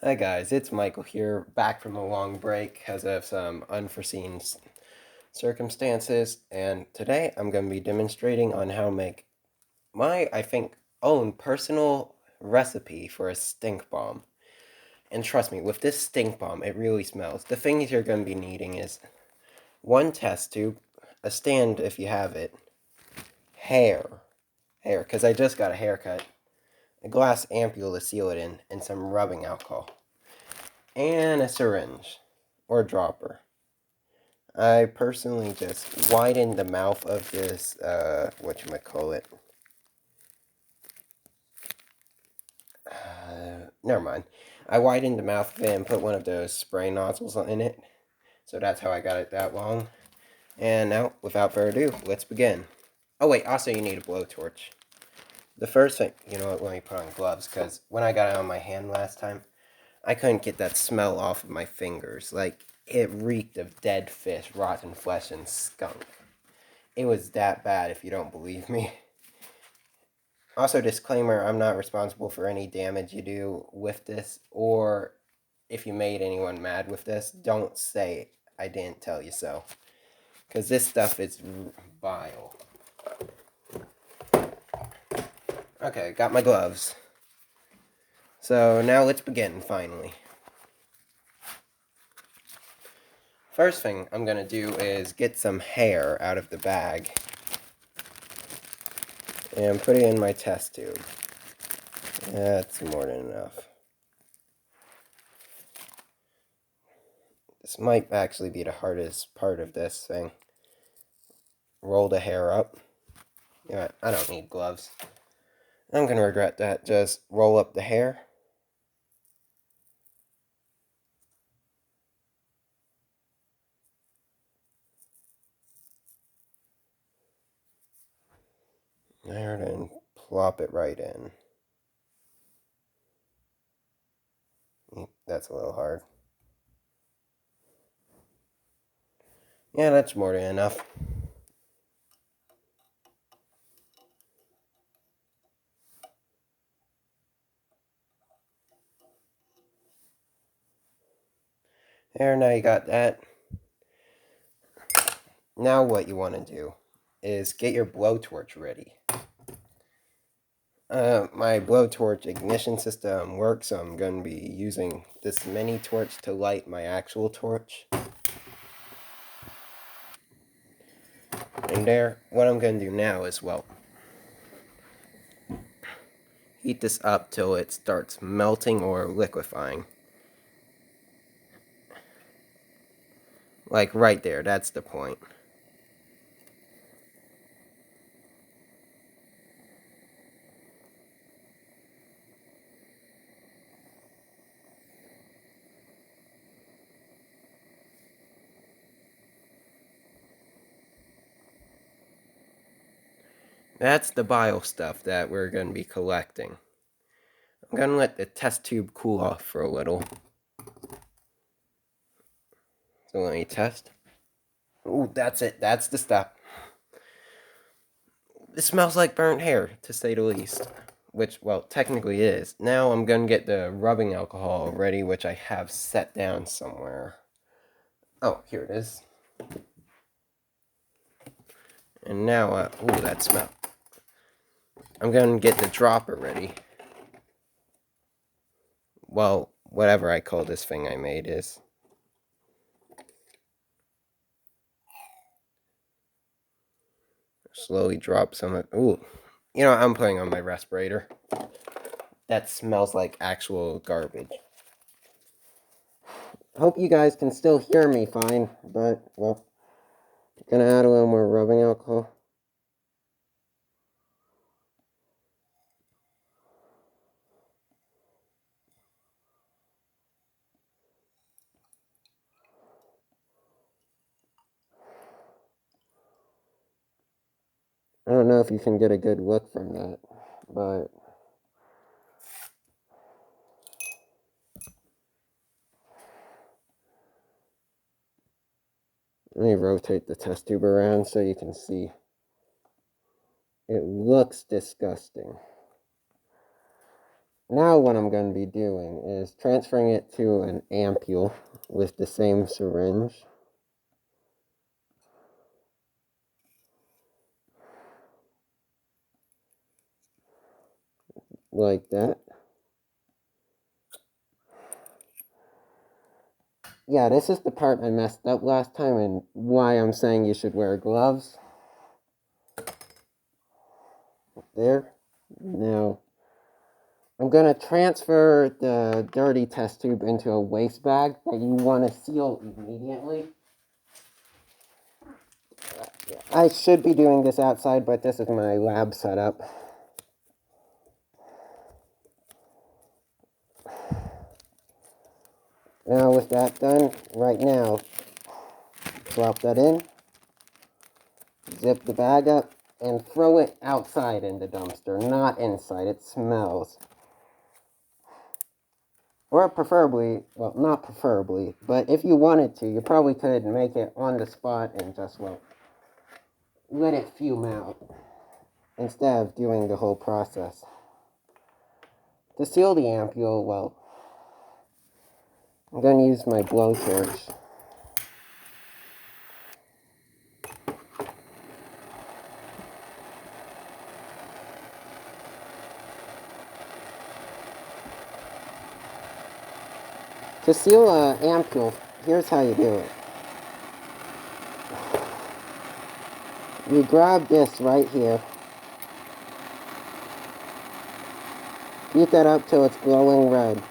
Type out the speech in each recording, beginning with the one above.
Hi guys, it's Michael here, back from a long break because of some unforeseen circumstances, and today I'm going to be demonstrating on how to make my, I think, own personal recipe for a stink bomb. And trust me, with this stink bomb, it really smells. The things you're going to be needing is one test tube, a stand if you have it, hair, because I just got a haircut, a glass ampule to seal it in, and some rubbing alcohol, and a syringe or dropper. I personally just widened the mouth of this, whatchamacallit. Never mind. I widened the mouth of it and put one of those spray nozzles in it. So that's how I got it that long. And now, without further ado, let's begin. Oh wait, also you need a blowtorch. The first thing, you know what, let me put on gloves, because when I got it on my hand last time, I couldn't get that smell off of my fingers. Like, it reeked of dead fish, rotten flesh, and skunk. It was that bad if you don't believe me. Also, disclaimer, I'm not responsible for any damage you do with this, or if you made anyone mad with this, don't say I didn't tell you so. Because this stuff is vile. Okay, got my gloves. So now let's begin, finally. First thing I'm going to do is get some hair out of the bag and put it in my test tube. That's more than enough. This might actually be the hardest part of this thing. Roll the hair up. You know what? I don't need gloves. I'm going to regret that. Just roll up the hair. There, and plop it right in. That's a little hard. Yeah, that's more than enough. There, now you got that. Now what you want to do is get your blowtorch ready. My blowtorch ignition system works, so I'm going to be using this mini torch to light my actual torch. And there, what I'm going to do now is, well, heat this up till it starts melting or liquefying. Like right there, that's the point. That's the bile stuff that we're going to be collecting. I'm going to let the test tube cool off for a little. So let me test. Ooh, that's it. That's the stuff. It smells like burnt hair, to say the least. Which, well, technically it is. Now I'm going to get the rubbing alcohol ready, which I have set down somewhere. Oh, here it is. And now, ooh, that smell. I'm going to get the dropper ready. Well, whatever I call this thing I made is. Slowly drop some of. Ooh, you know, I'm putting on my respirator. That smells like actual garbage. Hope you guys can still hear me fine, but, well, gonna add a little more rubbing alcohol. I don't know if you can get a good look from that, but let me rotate the test tube around so you can see. It looks disgusting. Now what I'm going to be doing is transferring it to an ampule with the same syringe. Like that. Yeah, this is the part I messed up last time and why I'm saying you should wear gloves. There. Now, I'm going to transfer the dirty test tube into a waste bag that you want to seal immediately. I should be doing this outside, but this is my lab setup. Now with that done, right now, drop that in, zip the bag up, and throw it outside in the dumpster, not inside. It smells. Or preferably, well, not preferably, but if you wanted to, you probably could make it on the spot and just, well, let it fume out instead of doing the whole process. To seal the ampule, well, I'm going to use my blowtorch. To seal an ampule, here's how you do it. You grab this right here, heat that up till it's glowing red.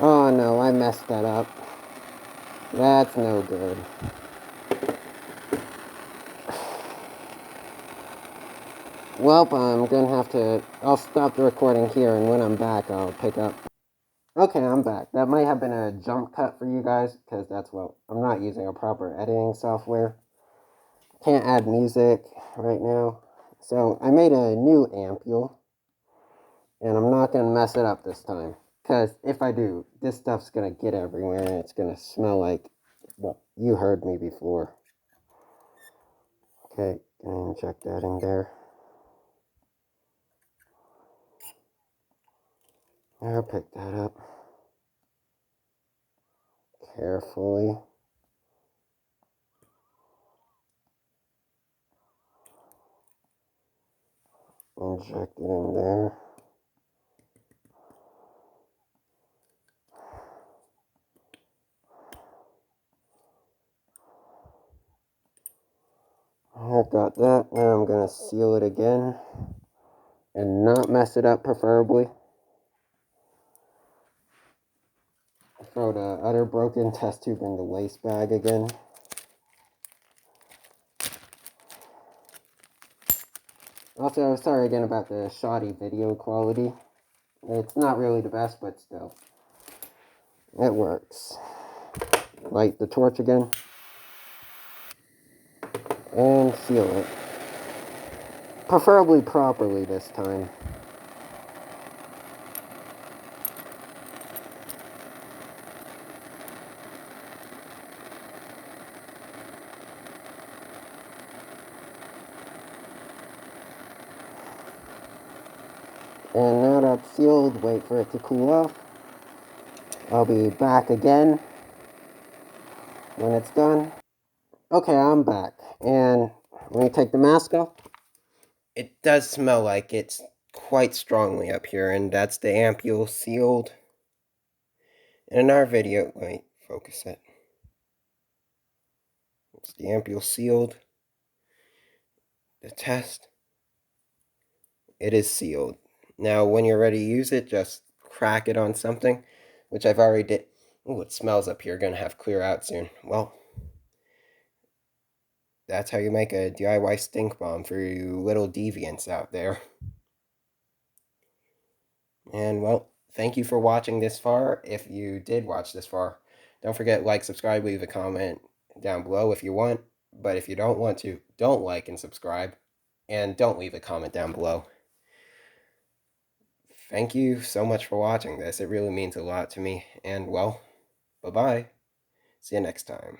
Oh no, I messed that up. That's no good. Well, I'm gonna have to, I'll stop the recording here, and when I'm back, I'll pick up. Okay, I'm back. That might have been a jump cut for you guys, because that's, well, I'm not using a proper editing software. Can't add music right now. So, I made a new ampule, and I'm not gonna mess it up this time. Because if I do, this stuff's gonna get everywhere, and it's gonna smell like, well, you heard me before. Okay, gonna inject that in there. I'll pick that up carefully. Inject it in there. I've got that. Now I'm going to seal it again and not mess it up, preferably. Throw the other broken test tube in the waste bag again. Also, sorry again about the shoddy video quality. It's not really the best, but still. It works. Light the torch again. And seal it. Preferably properly this time. And now that's sealed, wait for it to cool off. I'll be back again when it's done. Okay, I'm back. And let me take the mask off. It does smell like it's quite strongly up here, and that's the ampule sealed. In our video, let me focus it. It's the ampule sealed. The test. It is sealed. Now, when you're ready to use it, just crack it on something, which I've already did. Ooh, it smells up here. Gonna have to clear out soon. Well, that's how you make a DIY stink bomb for you little deviants out there. And well, thank you for watching this far. If you did watch this far, don't forget like, subscribe, leave a comment down below if you want. But if you don't want to, don't like and subscribe, and don't leave a comment down below. thank you so much for watching this. It really means a lot to me. And well, bye bye. See you next time.